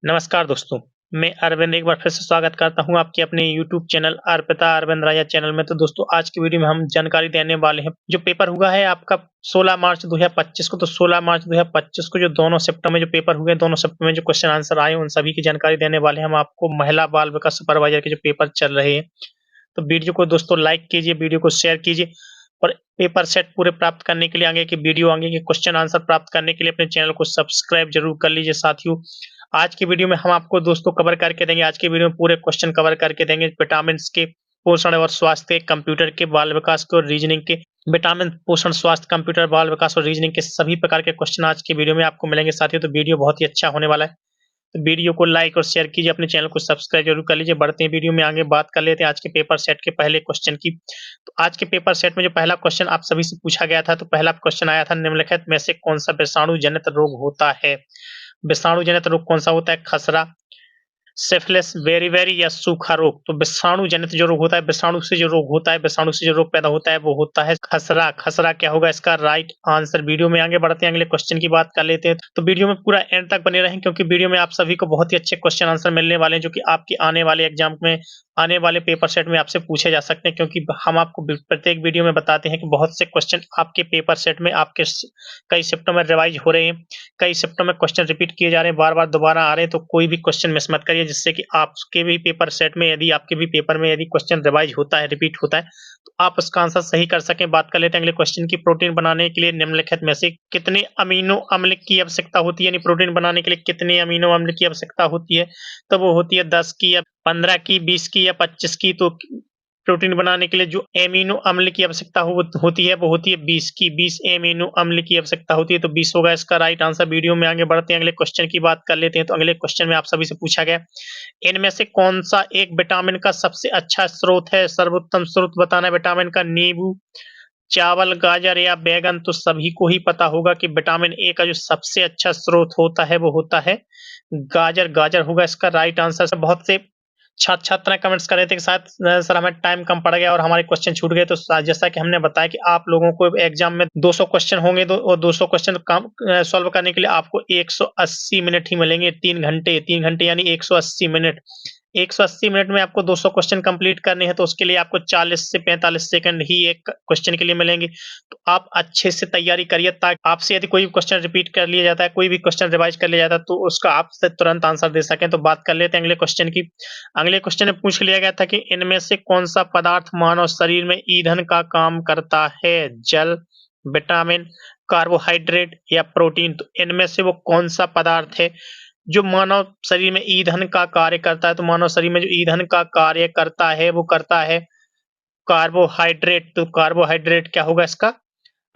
नमस्कार दोस्तों, मैं अरविंद एक बार फिर से स्वागत करता हूं आपके अपने यूट्यूब चैनल अर्पिता अरविंद राजा चैनल में। तो दोस्तों आज की वीडियो में हम जानकारी देने वाले हैं जो पेपर हुआ है आपका 16 मार्च 2025 को। तो 16 मार्च 2025 को जो दोनों शिफ्टों में जो पेपर हुए, दोनों शिफ्ट में जो क्वेश्चन आंसर आए, उन सभी की जानकारी देने वाले हैं हम आपको। महिला बाल विकास सुपरवाइजर के जो पेपर चल रहे हैं, तो वीडियो को दोस्तों लाइक कीजिए, वीडियो को शेयर कीजिए और पेपर सेट पूरे प्राप्त करने के लिए, आगे की वीडियो, आगे के क्वेश्चन आंसर प्राप्त करने के लिए अपने चैनल को सब्सक्राइब जरूर कर लीजिए साथियों। आज की वीडियो में हम आपको दोस्तों कवर करके देंगे, आज की वीडियो में पूरे क्वेश्चन कवर करके देंगे विटामिन के, पोषण और स्वास्थ्य के, कंप्यूटर के, बाल विकास के और रीजनिंग के। विटामिन, पोषण, स्वास्थ्य, कंप्यूटर, बाल विकास और रीजनिंग के सभी प्रकार के क्वेश्चन आज की वीडियो में आपको मिलेंगे साथियों। तो वीडियो बहुत ही अच्छा होने वाला है, तो वीडियो को लाइक और शेयर कीजिए, अपने चैनल को सब्सक्राइब जरूर कर लीजिए। बढ़ते हैं वीडियो में, आगे बात कर लेते हैं आज के पेपर सेट के पहले क्वेश्चन की। तो आज के पेपर सेट में जो पहला क्वेश्चन आप सभी से पूछा गया था, तो पहला क्वेश्चन आया था, निम्नलिखित में से कौन सा विषाणु जनित रोग होता है? विषाणु जनित रोग कौन सा होता है? खसरा, सिफिलिस, बेरीबेरी या सूखा रोग। तो विषाणु जनित जो रोग होता है, विषाणु से जो रोग होता है, विषाणु से जो रोग पैदा होता है, वो होता है खसरा। खसरा क्या होगा इसका राइट आंसर? वीडियो में आगे बढ़ते हैं, अगले क्वेश्चन की बात कर लेते हैं। तो वीडियो में पूरा एंड तक बने रहें, क्योंकि वीडियो में आप सभी को बहुत ही अच्छे क्वेश्चन आंसर मिलने वाले हैं, जो कि आपके आने वाले एग्जाम में, आने वाले पेपर सेट में आपसे पूछे जा सकते हैं। क्योंकि हम आपको प्रत्येक वीडियो में बताते हैं कि बहुत से क्वेश्चन आपके पेपर सेट में, आपके कई शिफ्टों में रिवाइज हो रहे हैं, कई शिफ्टों में क्वेश्चन रिपीट किए जा रहे हैं, बार-बार दोबारा आ रहे हैं। तो कोई भी क्वेश्चन मिस मत करिए, जिससे कि आपके भी पेपर सेट में, यदि आपके भी पेपर में यदि क्वेश्चन रिवाइज होता है, रिपीट होता है, तो आप उसका आंसर सही कर सकें। बात कर लेते हैं अगले क्वेश्चन की। प्रोटीन बनाने के लिए निम्नलिखित में से कितने अमीनो अम्ल की आवश्यकता होती है? यानी प्रोटीन बनाने के लिए कितने अमीनो अम्ल की आवश्यकता होती है? तो वो होती है 10 की या 15 की, 20 की या 25 की। तो प्रोटीन बनाने के लिए जो एमिनो अम्ल की आवश्यकता होती है, वो होती है 20 की। 20 एमिनो अम्ल की आवश्यकता होती है, तो 20 होगा इसका राइट आंसर। वीडियो में आगे बढ़ते हैं, अगले क्वेश्चन की बात कर लेते हैं। तो अगले क्वेश्चन में आप सभी से पूछा गया, इनमें से कौन सा एक विटामिन का सबसे अच्छा स्रोत है? सर्वोत्तम स्रोत बताना है विटामिन का। नींबू, चावल, गाजर या बैंगन। तो सभी को ही पता होगा कि विटामिन ए का जो सबसे अच्छा स्रोत होता है, वो होता है गाजर। गाजर होगा इसका राइट आंसर। बहुत से छात्र-छात्राएँ कमेंट्स कर रहे थे कि शायद सर हमें टाइम कम पड़ गया और हमारे क्वेश्चन छूट गए। तो जैसा कि हमने बताया कि आप लोगों को एग्जाम में 200 क्वेश्चन होंगे, और 200 क्वेश्चन काम सॉल्व करने के लिए आपको 180 मिनट ही मिलेंगे। 3 घंटे यानी 180 मिनट। 180 मिनट में आपको 200 क्वेश्चन कंप्लीट करने हैं, तो उसके लिए आपको 40 से 45 सेकंड ही एक क्वेश्चन के लिए मिलेंगे। तो आप अच्छे से तैयारी करिए, ताकि आपसे यदि कोई भी क्वेश्चन रिपीट कर लिया जाता है, कोई भी क्वेश्चन रिवाइज कर लिया जाता है, तो उसका आप तुरंत आंसर दे सकें। तो बात कर लेते हैं अगले क्वेश्चन की। अगले क्वेश्चन में पूछ लिया गया था कि इनमें से कौन सा पदार्थ मानव शरीर में ईंधन का काम करता है? जल, विटामिन, कार्बोहाइड्रेट या प्रोटीन। तो इनमें से वो कौन सा पदार्थ है जो मानव शरीर में ईंधन का कार्य करता है? तो मानव शरीर में जो ईंधन का कार्य करता है, वो करता है कार्बोहाइड्रेट। तो कार्बोहाइड्रेट क्या होगा इसका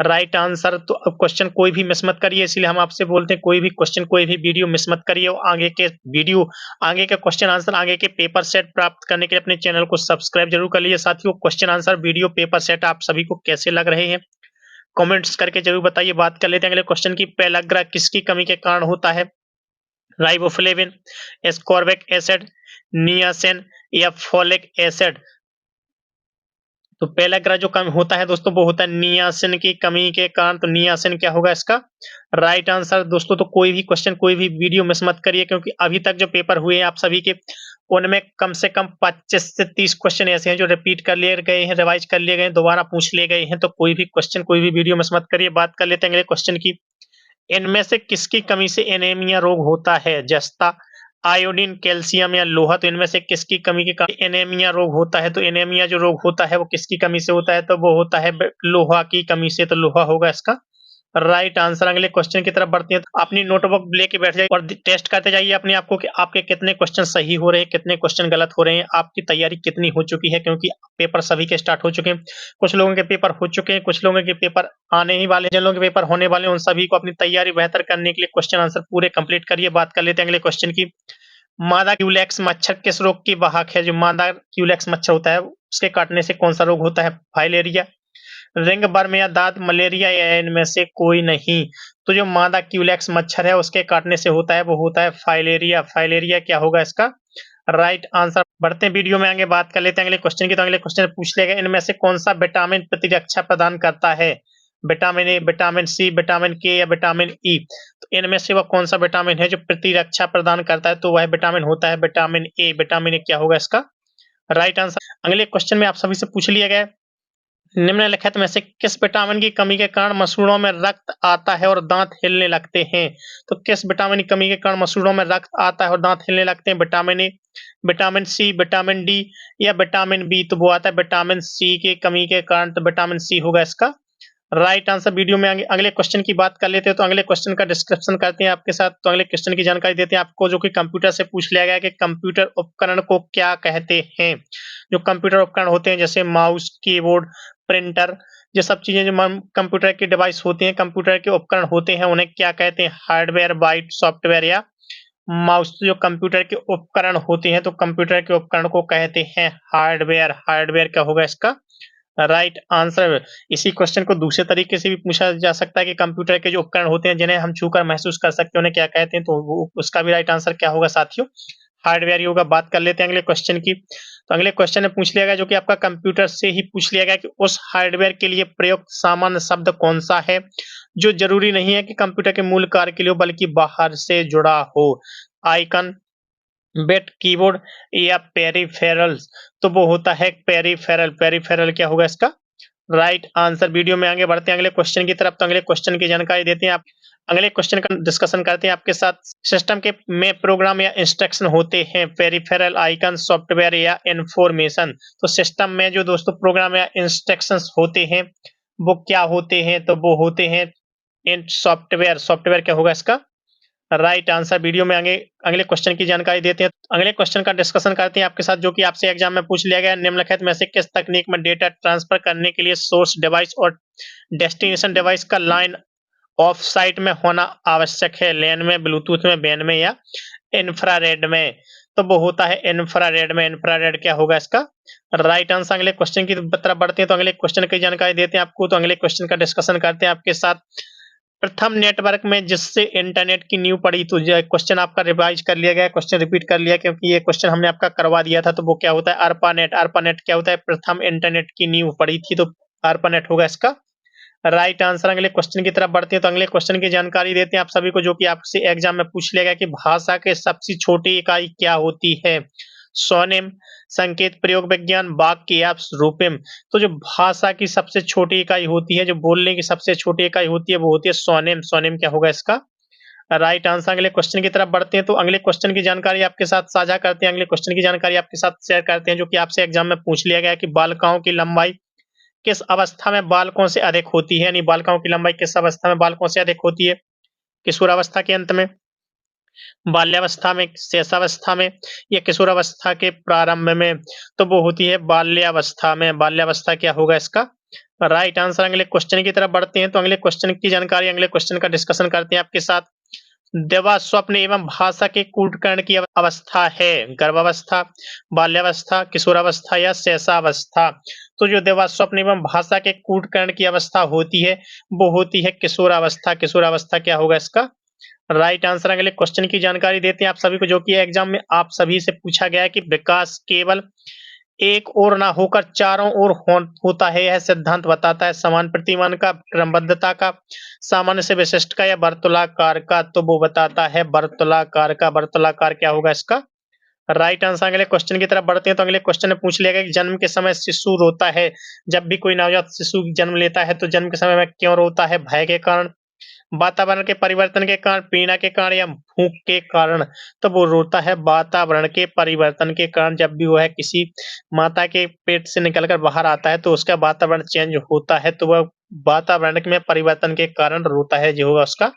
राइट आंसर? तो अब क्वेश्चन कोई भी मिस मत करिए, इसलिए हम आपसे बोलते हैं कोई भी क्वेश्चन, कोई भी वीडियो मिस मत करिए। और आगे के वीडियो, आगे के क्वेश्चन आंसर, आगे के पेपर सेट प्राप्त करने के लिए अपने चैनल को सब्सक्राइब जरूर कर लीजिए साथियों। Question answer, video, paper set आप सभी को कैसे लग रहे हैं, कमेंट्स करके जरूर बताइए। बात कर लेते हैं अगले क्वेश्चन की। पेलाग्रा किसकी कमी के कारण होता है? राइबोफ्लेविन, एस्कॉर्बिक एसिड, नियासिन या फोलिक एसिड। तो पेलाग्रा जो कम होता है दोस्तों, वो होता है नियासिन की कमी के कारण। तो नियासिन क्या होगा इसका राइट आंसर दोस्तों। तो कोई भी क्वेश्चन, कोई भी वीडियो मिस मत करिए, क्योंकि अभी तक जो पेपर हुए हैं आप सभी के, उनमें कम से कम 25 से 30 क्वेश्चन ऐसे हैं जो रिपीट कर लिए गए हैं, रिवाइज कर लिए गए हैं, दोबारा पूछ लिए गए हैं। तो कोई भी क्वेश्चन, कोई भी वीडियो मिस मत करिए। बात कर लेते हैं अगले क्वेश्चन की। इनमें से किसकी कमी से एनीमिया रोग होता है? जस्ता, आयोडीन, कैल्शियम या लोहा। तो इनमें से किसकी कमी के कारण एनीमिया रोग होता है? तो एनीमिया जो रोग होता है, वो किसकी कमी से होता है? तो वो होता है लोहा की कमी से। तो लोहा होगा इसका राइट आंसर। अगले क्वेश्चन की तरफ बढ़ते हैं। तो अपनी नोटबुक लेके बैठ जाइए और टेस्ट करते जाइए अपने आप को कि आपके कितने क्वेश्चन सही हो रहे हैं, कितने क्वेश्चन गलत हो रहे हैं, आपकी तैयारी कितनी हो चुकी है। क्योंकि पेपर सभी के स्टार्ट हो चुके हैं, कुछ लोगों के पेपर हो चुके हैं, कुछ लोगों के पेपर आने ही वाले हैं। जिन लोगों के पेपर होने वाले हैं, उन सभी को अपनी तैयारी बेहतर करने के लिए क्वेश्चन आंसर पूरे कंप्लीट करिए। बात कर लेते हैं अगले क्वेश्चन की। मादा क्यूलेक्स मच्छर किस रोग की वाहक है? जो मादा क्यूलेक्स मच्छर होता है, उसके काटने से कौन सा रोग होता है? फाइलेरिया, रिंग वर्म या दांत मलेरिया या इनमें से कोई नहीं। तो जो मादा क्यूलेक्स मच्छर है, उसके काटने से होता है, वो होता है फाइलेरिया। फाइलेरिया क्या होगा इसका राइट आंसर। बढ़ते हैं वीडियो में, आगे बात कर लेते हैं अगले क्वेश्चन की। तो अगले क्वेश्चन पूछ लिया गया, इनमें से कौन सा विटामिन प्रतिरक्षा प्रदान करता है? Vitamin A, vitamin C, vitamin K या विटामिन ई। तो इनमें से वह कौन सा विटामिन है जो प्रतिरक्षा प्रदान करता है? तो वह विटामिन होता है विटामिन ए। विटामिन ए क्या होगा इसका राइट आंसर। अगले क्वेश्चन में आप सभी से पूछ लिया गया है, निम्नलिखित में से किस विटामिन की कमी के कारण मसूड़ों में रक्त आता है और दांत हिलने लगते हैं? तो किस विटामिन की कमी के कारण मसूड़ों में रक्त आता है और दांत हिलने लगते हैं? Vitamin A, vitamin C, vitamin D या विटामिन बी। तो वो आता है विटामिन सी की कमी के कारण, तो विटामिन सी होगा इसका राइट आंसर। वीडियो में अगले क्वेश्चन की बात कर लेते हैं, तो अगले क्वेश्चन का डिस्क्रिप्शन करते हैं आपके साथ। तो अगले क्वेश्चन की जानकारी देते हैं आपको, जो कि कंप्यूटर से पूछ लिया गया है कि कंप्यूटर उपकरण को क्या कहते हैं? जो कंप्यूटर उपकरण होते हैं जैसे माउस, कीबोर्ड, प्रिंटर, ये सब चीजें जो कंप्यूटर के डिवाइस होते हैं, कंप्यूटर के उपकरण होते हैं, उन्हें क्या कहते हैं? हार्डवेयर, बाइट, सॉफ्टवेयर या माउस। जो कंप्यूटर के उपकरण होते हैं, तो कंप्यूटर के उपकरण को कहते हैं हार्डवेयर। हार्डवेयर क्या होगा इसका राइट आंसर। इसी क्वेश्चन को दूसरे तरीके से भी पूछा जा सकता है कि कंप्यूटर के जो उपकरण होते हैं जिन्हें हम छूकर महसूस कर सकते हैं, उन्हें क्या कहते हैं? तो वो उसका भी राइट आंसर क्या होगा साथियों? हार्डवेयर ही होगा। बात कर लेते हैं अगले क्वेश्चन की। तो अगले क्वेश्चन में पूछ लिया गया, जो कि आपका कंप्यूटर से ही पूछ लिया गया, कि उस हार्डवेयर के लिए प्रयुक्त सामान्य शब्द कौन सा है जो जरूरी नहीं है कि कंप्यूटर के मूल कार्य के लिए हो, बल्कि बाहर से जुड़ा हो? आइकन, बेट, कीबोर्ड या पेरिफेरल्स। तो वो होता है पेरिफेरल। पेरिफेरल क्या होगा इसका राइट आंसर। वीडियो में आगे बढ़ते हैं अगले क्वेश्चन की तरफ। तो अगले क्वेश्चन की जानकारी देते हैं आप, अगले क्वेश्चन का डिस्कशन करते हैं आपके साथ। सिस्टम के में प्रोग्राम या इंस्ट्रक्शन होते हैं, पेरिफेरल, आइकन, सॉफ्टवेयर या इंफॉर्मेशन। तो सिस्टम में जो दोस्तों प्रोग्राम या इंस्ट्रक्शंस होते हैं वो क्या होते हैं? तो वो होते हैं इन सॉफ्टवेयर। सॉफ्टवेयर क्या होगा इसका राइट आंसर। वीडियो में आगे अगले क्वेश्चन की जानकारी देते हैं। अगले क्वेश्चन का डिस्कशन करते हैं आपके साथ, जो कि आपसे एग्जाम में पूछ लिया गया है। निम्नलिखित में से किस तकनीक में डेटा ट्रांसफर करने के लिए सोर्स डिवाइस और डेस्टिनेशन डिवाइस का लाइन ऑफ साइट में होना आवश्यक है? लैन में, ब्लूटूथ में, बैन में या इंफ्रारेड में? तो वो होता है इंफ्रारेड में। इंफ्रारेड क्या होगा इसका राइट आंसर। अगले क्वेश्चन की तरफ बढ़ते हैं, तो अगले क्वेश्चन की जानकारी देते हैं आपको। तो अगले क्वेश्चन का डिस्कशन करते हैं आपके साथ। प्रथम नेटवर्क में जिससे इंटरनेट की नींव पड़ी, तो जो क्वेश्चन आपका रिवाइज कर लिया गया, क्वेश्चन रिपीट कर लिया, क्योंकि ये क्वेश्चन हमने आपका करवा दिया था। तो वो क्या होता है? अर्पानेट। अर्पानेट क्या होता है? प्रथम इंटरनेट की नींव पड़ी थी, तो अर्पानेट होगा इसका राइट आंसर। अगले क्वेश्चन की तरफ बढ़ते हैं, तो अगले क्वेश्चन की जानकारी देते हैं आप सभी को, जो कि आपसे एग्जाम में पूछ लिया गया कि भाषा के सबसे छोटी इकाई क्या होती है? स्वनेम, संकेत प्रयोग विज्ञान, वाक्य या रूपम। तो जो भाषा की सबसे छोटी इकाई होती है, जो बोलने की सबसे छोटी इकाई होती है, वो होती है स्वनेम। स्वनेम क्या होगा इसका राइट आंसर। अगले क्वेश्चन की तरफ बढ़ते हैं, तो अगले क्वेश्चन की जानकारी आपके साथ साझा करते हैं। अगले क्वेश्चन की जानकारी आपके साथ शेयर करते हैं, जो कि आपसे एग्जाम में पूछ लिया गया है कि बालिकाओं की लंबाई किस अवस्था में बालकों से अधिक होती है? यानी बालिकाओं की लंबाई किस अवस्था में बालकों से अधिक होती है? किशोरावस्था के अंत में, बाल्यावस्था में, शैशवावस्था में या किशोरावस्था के प्रारंभ में? तो वो होती है बाल्यावस्था में। बाल्यावस्था क्या होगा इसका राइट आंसर। अगले क्वेश्चन की तरफ बढ़ते हैं, तो अगले क्वेश्चन की जानकारी, अगले क्वेश्चन का डिस्कशन करते हैं आपके साथ। देवा स्वप्न एवं भाषा के कूटकर्ण की अवस्था है, गर्भावस्था, बाल्यावस्था, किशोरावस्था या शैशवावस्था? तो जो देवा स्वप्न एवं भाषा के कूटकर्ण की अवस्था होती है वो होती है किशोरावस्था। किशोरावस्था क्या होगा इसका राइट आंसर। अगले क्वेश्चन की जानकारी देते हैं आप सभी को, जो कि एग्जाम में आप सभी से पूछा गया है कि विकास केवल एक ओर ना होकर चारों ओर होता है, यह सिद्धांत बताता है? समान प्रतिमान का, क्रमबद्धता का, सामान्य से विशिष्ट का या वर्तुलाकार का? तो वो बताता है वर्तुलाकार का। वर्तुलाकार क्या होगा इसका राइट आंसर। अगले क्वेश्चन की तरफ बढ़ते हैं, तो अगले क्वेश्चन में पूछ लिया गया कि जन्म के समय शिशु रोता है। जब भी कोई नवजात शिशु जन्म लेता है तो जन्म के समय में क्यों रोता है? भय के कारण, वातावरण के परिवर्तन के कारण, पीड़ा के कारण या भूख के कारण? तो वो रोता है वातावरण के परिवर्तन के कारण। जब भी वो है किसी माता के पेट से निकलकर बाहर आता है तो उसका वातावरण चेंज होता है, तो वह वातावरण में परिवर्तन के कारण रोता है, जो होगा उसका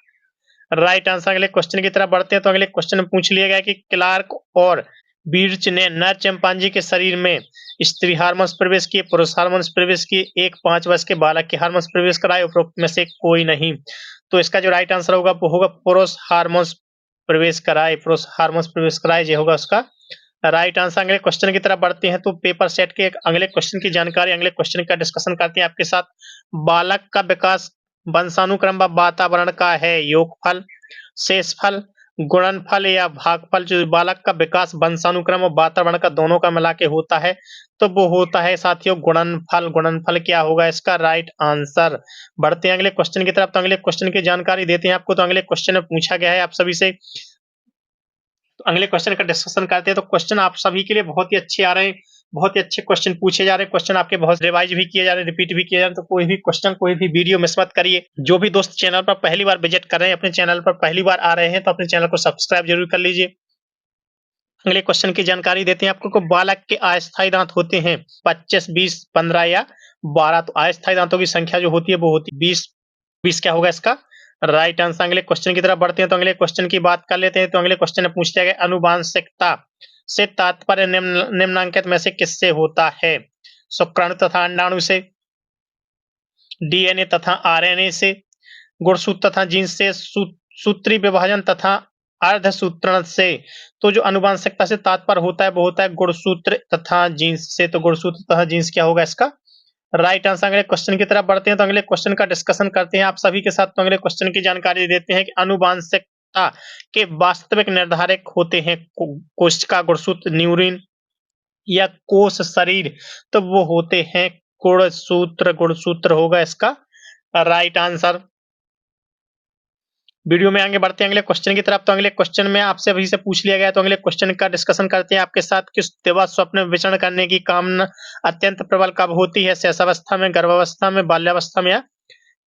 राइट आंसर। अगले क्वेश्चन की तरफ बढ़ते हैं, तो अगले क्वेश्चन में पूछ लिया गया कि क्लार्क और बीर्च ने नर चिंपांजी के शरीर में स्त्री हार्मोन्स प्रवेश किए, पुरुष हार्मोन्स प्रवेश किए, एक 5 वर्ष के बालक के हार्मोन्स प्रवेश कराए, उपरोक्त में से कोई नहीं? तो इसका जो राइट आंसर होगा वो होगा पुरुष हार्मोन्स प्रवेश कराए। पुरुष हार्मोन्स प्रवेश कराए, ये होगा उसका राइट आंसर। अगले क्वेश्चन की तरफ बढ़ते हैं, तो पेपर सेट के अगले क्वेश्चन की जानकारी, अगले क्वेश्चन का डिस्कशन करते हैं आपके साथ। बालक का विकास वंशानुक्रम व वातावरण का है, योगफल, शेषफल, गुणनफल या भागफल जो बालक का विकास वंशानुक्रम और वातावरण का दोनों का मिला के होता है, तो वो होता है साथियों गुणनफल। गुणनफल क्या होगा इसका राइट आंसर। बढ़ते हैं अगले क्वेश्चन की तरफ। तो अगले क्वेश्चन की जानकारी देते हैं आपको। तो अगले क्वेश्चन में पूछा गया है आप सभी से, तो अगले क्वेश्चन का डिस्कशन करते हैं। तो क्वेश्चन आप सभी के लिए बहुत ही अच्छे आ रहे हैं, बहुत ही अच्छे क्वेश्चन पूछे जा रहे हैं। क्वेश्चन आपके बहुत रिवाइज भी किए जा रहे हैं, रिपीट भी किए जा रहे हैं। तो कोई भी क्वेश्चन, कोई भी वीडियो मिस मत करिए। जो भी दोस्त चैनल पर पहली बार विजिट कर रहे हैं, अपने चैनल पर पहली बार आ रहे हैं, तो अपने चैनल को सब्सक्राइब जरूर कर लीजिए। अगले क्वेश्चन की जानकारी देते हैं आपको को बालक के अस्थायी दांत होते हैं 25, 20, 15 या 12। तो अस्थायी दांतों की संख्या जो होती है वो होती है 20। 20 क्या होगा इसका राइट आंसर। अगले क्वेश्चन की तरफ बढ़ते हैं। तो अगले क्वेश्चन की बात कर लेते हैं। तो अगले क्वेश्चन में पूछ लिया गया अनुवांशिकता से तात्पर्य निम्नलिखित में से किससे होता है? शुक्राणु तथा अंडाणु से, डीएनए तथा आरएनए से, गुणसूत्र तथा जीन से, सूत्री विभाजन तथा अर्धसूत्रण से। तो जो अनुवांशिकता से तात्पर्य होता है वो होता है गुणसूत्र तथा जीन्स से। तो गुणसूत्र तथा जीन्स क्या होगा इसका राइट आंसर। अगले क्वेश्चन की तरफ बढ़ते हैं। तो अगले क्वेश्चन का डिस्कशन करते हैं आप सभी के साथ। तो अगले क्वेश्चन की जानकारी देते हैं कि अनुवांशिकता के वास्तविक निर्धारक होते हैं कोशिका, गुणसूत्र, न्यूरॉन या कोश शरीर। तो वो होते हैं गुणसूत्र। गुणसूत्र होगा इसका राइट आंसर। वीडियो में आगे बढ़ते हैं अगले क्वेश्चन की तरफ। तो अगले क्वेश्चन में आपसे अभी से पूछ लिया गया। तो अगले क्वेश्चन का डिस्कशन करते हैं आपके साथ कि दिवा स्वप्न विचरण करने की कामना अत्यंत प्रबल कब होती है? शैशवावस्था में, गर्भावस्था में, बाल्यावस्था में या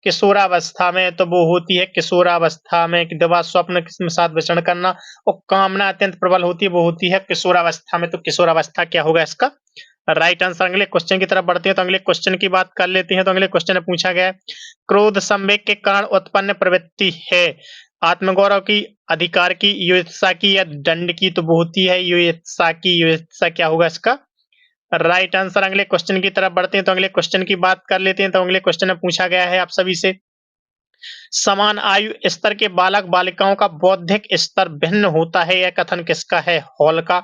किशोरावस्था में? तो वो होती है किशोरावस्था में। दिवा स्वप्न के साथ विचरण करना और कामना अत्यंत प्रबल होती है वो होती है किशोरावस्था में। तो किशोरावस्था क्या होगा इसका राइट आंसर। अगले क्वेश्चन की तरफ बढ़ते हैं। तो अगले क्वेश्चन की बात कर लेते हैं। तो अगले क्वेश्चन में पूछा गया है क्रोध संवेग के कारण उत्पन्न प्रवृत्ति है आत्मगौरव की, अधिकार की, युत्सा की या दंड की? तो वो होती है युत्सा की। युत्सा क्या होगा इसका राइट आंसर। अगले क्वेश्चन की तरफ बढ़ते हैं। तो अगले क्वेश्चन की बात कर लेते हैं। तो अगले क्वेश्चन में पूछा गया है आप सभी से समान आयु स्तर के बालक बालिकाओं का बौद्धिक स्तर भिन्न होता है, यह कथन किसका है? हॉल का,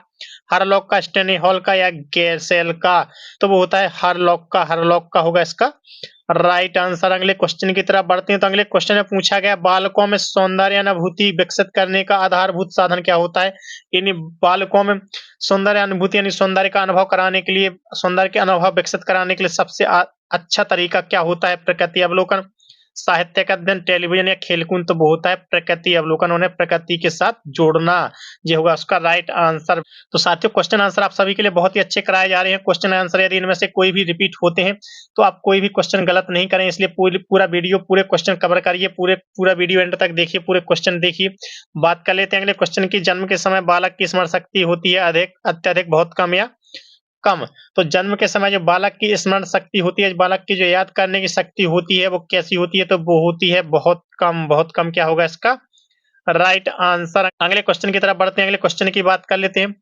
हरलॉक का, स्टेनी हॉल का या गेरसेल का? तो वो होता है हरलॉक का। हरलॉक का होगा इसका राइट आंसर। अगले क्वेश्चन की तरफ बढ़ते हैं। तो अगले क्वेश्चन में पूछा गया बालकों में सौंदर्य अनुभूति विकसित करने का आधारभूत साधन क्या होता है? यानी बालकों में सौंदर्य अनुभूति यानी सौंदर्य का अनुभव कराने के लिए, सौंदर्य के अनुभव विकसित कराने के लिए सबसे अच्छा तरीका क्या होता है? प्रकृति अवलोकन, साहित्य का अध्ययन, टेलीविजन या खेलकूद? तो वो होता है प्रकृति अवलोकन। उन्हें प्रकृति के साथ जोड़ना, ये होगा उसका राइट आंसर। तो साथियों क्वेश्चन आंसर आप सभी के लिए बहुत ही अच्छे कराए जा रहे हैं। क्वेश्चन आंसर यदि इनमें से कोई भी रिपीट होते हैं तो आप कोई भी क्वेश्चन गलत नहीं करें, इसलिए पूरा वीडियो, पूरे क्वेश्चन कवर करिए, पूरा वीडियो एंड तक देखिए, पूरे क्वेश्चन देखिए। बात कर लेते हैं अगले क्वेश्चन की। जन्म के समय बालक की स्मरण शक्ति होती है अधिक, अत्यधिक, बहुत कम या कम? तो जन्म के समय जो बालक की स्मरण शक्ति होती है, बालक की जो याद करने की शक्ति होती है वो कैसी होती है? तो वो होती है बहुत कम। बहुत कम क्या होगा इसका राइट आंसर। अगले क्वेश्चन की तरफ बढ़ते हैं। अगले क्वेश्चन की बात कर लेते हैं।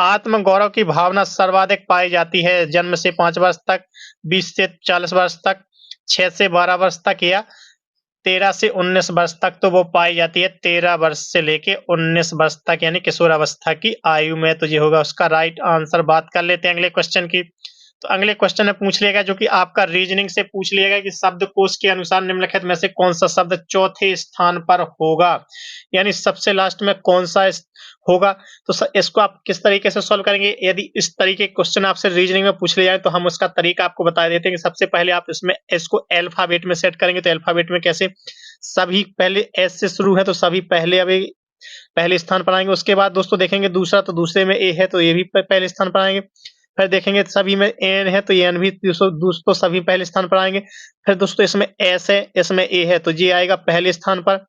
आत्म गौरव की भावना सर्वाधिक पाई जाती है जन्म से 5 वर्ष तक, 20 से 40 वर्ष तक, 6 से 12 वर्ष तक या 13 से 19 वर्ष तक? तो वो पाई जाती है 13 वर्ष से लेके 19 वर्ष तक यानी किशोरावस्था की आयु में। तो ये होगा उसका राइट आंसर। बात कर लेते हैं अगले क्वेश्चन की। तो अगले क्वेश्चन में पूछ लिया गया जो कि आपका रीजनिंग से पूछ लिया गया कि शब्दकोश के अनुसार निम्नलिखित में से कौन सा शब्द चौथे स्थान पर होगा, यानी सबसे लास्ट में कौन सा होगा? तो इसको आप किस तरीके से सॉल्व करेंगे? यदि इस तरीके के क्वेश्चन आपसे रीजनिंग में पूछ लिया जाए तो हम उसका तरीका आपको बता देते हैं कि सबसे पहले आप इसको अल्फाबेट में सेट करेंगे। तो अल्फाबेट में कैसे? सभी पहले एस से शुरू है तो सभी पहले अभी पहले स्थान पर आएंगे। उसके बाद दोस्तों देखेंगे दूसरा, तो दूसरे में ए है तो ये भी पहले स्थान पर आएंगे। फिर देखेंगे सभी में एन है तो एन भी दोस्तों सभी पहले स्थान पर आएंगे। फिर दोस्तों इसमें एस है, इसमें ए है तो जी आएगा पहले स्थान पर।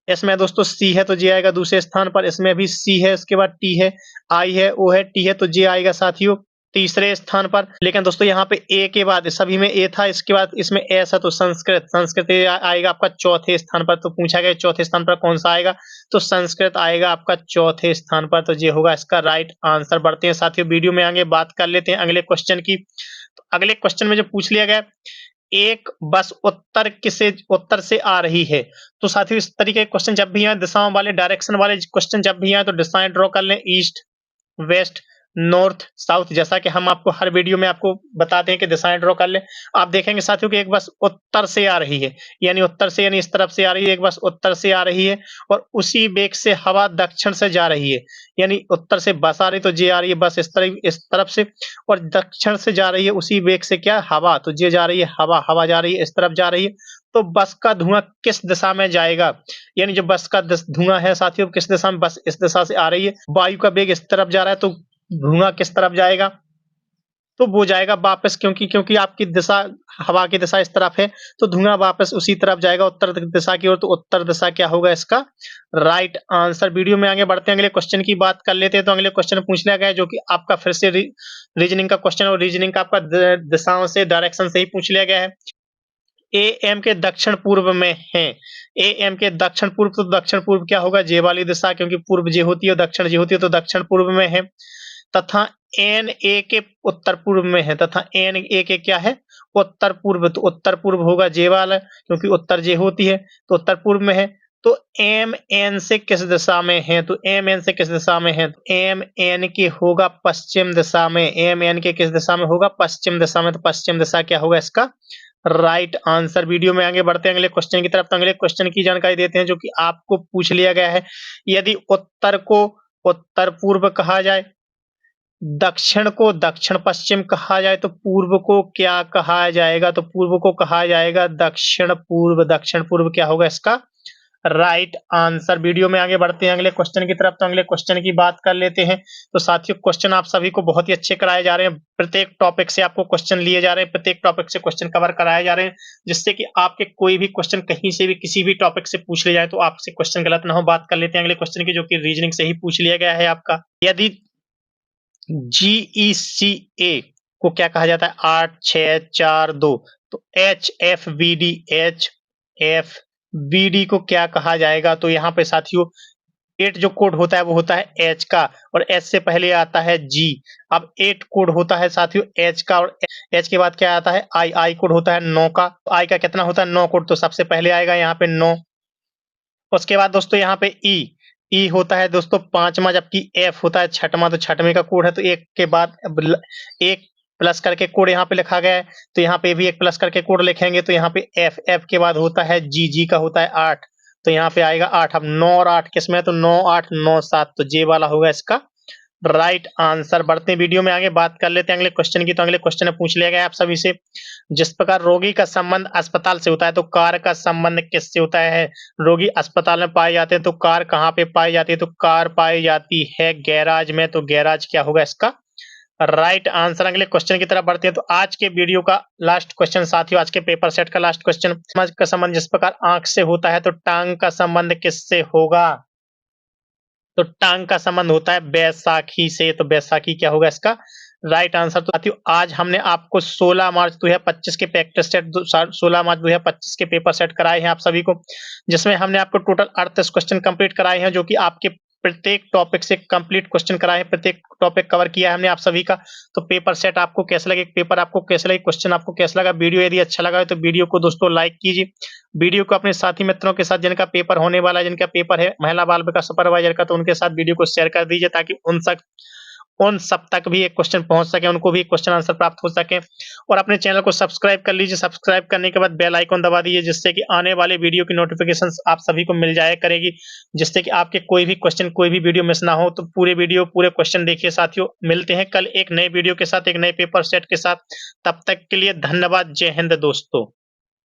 इसमें दोस्तों सी है तो जी आएगा दूसरे स्थान पर। इसमें भी सी है, इसके बाद टी है, आई है, ओ है, टी है तो जी आएगा साथियों तीसरे स्थान पर। लेकिन दोस्तों यहाँ पे ए के बाद सभी में ए था, इसके बाद इसमें एस है तो संस्कृत आएगा आपका चौथे स्थान पर। तो पूछा गया चौथे स्थान पर कौन सा आएगा? तो संस्कृत आएगा आपका चौथे स्थान पर। तो ये होगा इसका राइट आंसर। बढ़ते हैं साथियों वीडियो में आगे बात कर लेते हैं अगले क्वेश्चन की। तो अगले क्वेश्चन में जो पूछ लिया गया एक बस उत्तर से आ रही है। तो साथियों इस तरीके के क्वेश्चन जब भी आए, दिशाओं वाले, डायरेक्शन वाले क्वेश्चन जब भी आए तो दिशाएं ड्रॉ कर लें, ईस्ट, वेस्ट, नॉर्थ, साउथ, जैसा कि हम आपको हर वीडियो में आपको बताते हैं कि दिशाएं ड्रॉ कर लें। आप देखेंगे साथियों कि एक बस उत्तर से आ रही है, यानी उत्तर से यानी इस तरफ से आ रही है, एक बस उत्तर से आ रही है और उसी वेग से हवा दक्षिण से जा रही है, यानी उत्तर से बस आ रही तो जे आ रही है बस इस तरफ से, और दक्षिण से जा रही है उसी वेग से क्या हवा, तो जे जा रही है हवा, हवा जा रही है इस तरफ जा रही है। तो बस का धुआं किस दिशा में जाएगा, यानी जो बस का धुआं है साथियों किस दिशा में, बस इस दिशा से आ रही है, वायु का वेग इस तरफ जा रहा है तो धुआं किस तरफ जाएगा, तो वो जाएगा वापस, क्योंकि क्योंकि आपकी दिशा, हवा की दिशा इस तरफ है तो धुआं वापस उसी तरफ जाएगा उत्तर दिशा की ओर, तो उत्तर दिशा क्या होगा इसका राइट आंसर। वीडियो में आगे बढ़ते हैं, अगले क्वेश्चन की बात कर लेते हैं। तो अगले क्वेश्चन पूछ लिया गया है जो कि आपका फिर से रीजनिंग का क्वेश्चन, और रीजनिंग का आपका दिशाओं से, डायरेक्शन से ही पूछ लिया गया है। ए एम के दक्षिण पूर्व में है, ए एम के दक्षिण पूर्व, तो दक्षिण पूर्व क्या होगा जे वाली दिशा, क्योंकि पूर्व जे होती है दक्षिण जे होती है, तो दक्षिण पूर्व में है। तथा एन ए के उत्तर पूर्व में है, तथा एन ए के क्या है उत्तर पूर्व, तो उत्तर पूर्व होगा जे वाला, क्योंकि उत्तर जे होती है तो उत्तर पूर्व में है। तो एम एन से किस दिशा में है, तो एम एन से किस दिशा में है, एम एन के होगा पश्चिम दिशा में, एम एन के किस दिशा में होगा पश्चिम दिशा में, तो पश्चिम दिशा क्या होगा इसका राइट आंसर। वीडियो में आगे बढ़ते हैं अगले क्वेश्चन की तरफ। तो अगले क्वेश्चन की जानकारी देते हैं जो कि आपको पूछ लिया गया है। यदि उत्तर को उत्तर पूर्व कहा जाए, दक्षिण को दक्षिण पश्चिम कहा जाए, तो पूर्व को क्या कहा जाएगा, तो पूर्व को कहा जाएगा दक्षिण पूर्व, दक्षिण पूर्व क्या होगा इसका राइट आंसर। वीडियो में आगे बढ़ते हैं अगले क्वेश्चन की तरफ। तो अगले क्वेश्चन की बात कर लेते हैं। तो साथियों क्वेश्चन आप सभी को बहुत ही अच्छे कराए जा रहे हैं, प्रत्येक टॉपिक से आपको क्वेश्चन लिए जा रहे हैं, प्रत्येक टॉपिक से क्वेश्चन कवर कराए जा रहे हैं, जिससे कि आपके कोई भी क्वेश्चन कहीं से भी किसी भी टॉपिक से पूछ लिया जाए तो आपसे क्वेश्चन गलत ना हो। बात कर लेते हैं अगले क्वेश्चन की जो कि रीजनिंग से ही पूछ लिया गया है आपका। यदि GECA को क्या कहा जाता है 8 6 4 2, तो HFVD को क्या कहा जाएगा, तो यहाँ पे साथियों 8 जो कोड होता है वो होता है H का, और H से पहले आता है G। अब 8 कोड होता है साथियों H का, और H के बाद क्या आता है I कोड होता है 9 का। I का कितना होता है 9 कोड, तो सबसे पहले आएगा यहाँ पे 9। उसके बाद दोस्तों यहाँ पे ई होता है दोस्तों 5वां, जबकि एफ होता है 6वां, तो 6वें का कोड है, तो एक के बाद एक प्लस करके कोड यहाँ पे लिखा गया है, तो यहाँ पे भी एक प्लस करके कोड लिखेंगे, तो यहाँ पे एफ के बाद होता है जी का होता है 8, तो यहाँ पे आएगा 8। अब 9 और 8 किसमें है, तो 9 8 9 7, तो जे वाला होगा इसका राइट आंसर। बढ़ते हैं वीडियो में आगे, बात कर लेते हैं अगले क्वेश्चन की। तो अगले क्वेश्चन में पूछ लिया गया आप सभी से, जिस प्रकार रोगी का संबंध अस्पताल से होता है तो कार का संबंध किससे होता है। रोगी अस्पताल में पाए जाते हैं तो कार कहाँ पे पाई जाती है, तो कार पाई जाती है गैराज में, तो गैराज क्या होगा इसका राइट आंसर। अगले क्वेश्चन की तरफ बढ़ते हैं। तो आज के वीडियो का लास्ट क्वेश्चन साथियों, आज के पेपर सेट का लास्ट क्वेश्चन, समाज का संबंध जिस प्रकार आंख से होता है तो टांग का संबंध किससे होगा, तो टांग का संबंध होता है बैसाखी से, तो बैसाखी क्या होगा इसका राइट आंसर। तो साथियों आज हमने आपको 16 मार्च 2025 के प्रैक्टिस सेट 16 मार्च 2025 के पेपर सेट कराए हैं आप सभी को, जिसमें हमने आपको टोटल 38 क्वेश्चन कंप्लीट कराए हैं, जो कि आपके प्रत्येक टॉपिक से कंप्लीट क्वेश्चन कराए हैं, प्रत्येक टॉपिक कवर किया है हमने आप सभी का। तो पेपर सेट आपको कैसा लगे, पेपर आपको कैसा लगे, क्वेश्चन आपको कैसा लगा, वीडियो यदि अच्छा लगा है तो वीडियो को दोस्तों लाइक कीजिए, वीडियो को अपने साथी मित्रों के साथ जिनका पेपर होने वाला है, जिनका पेपर है महिला बाल विकास सुपरवाइजर का, तो उनके साथ वीडियो को शेयर कर दीजिए, ताकि उन सब तक भी एक क्वेश्चन पहुंच सके, उनको भी क्वेश्चन आंसर प्राप्त हो सके। और अपने चैनल को सब्सक्राइब कर लीजिए, सब्सक्राइब करने के बाद बेल आइकन दबा दीजिए, जिससे कि आने वाले वीडियो की नोटिफिकेशंस आप सभी को मिल जाया करेगी, जिससे कि आपके कोई भी क्वेश्चन, कोई भी वीडियो मिस ना हो। तो पूरे वीडियो, पूरे क्वेश्चन देखिए साथियों। मिलते हैं कल एक नए वीडियो के साथ, एक नए पेपर सेट के साथ। तब तक के लिए धन्यवाद। जय हिंद दोस्तों।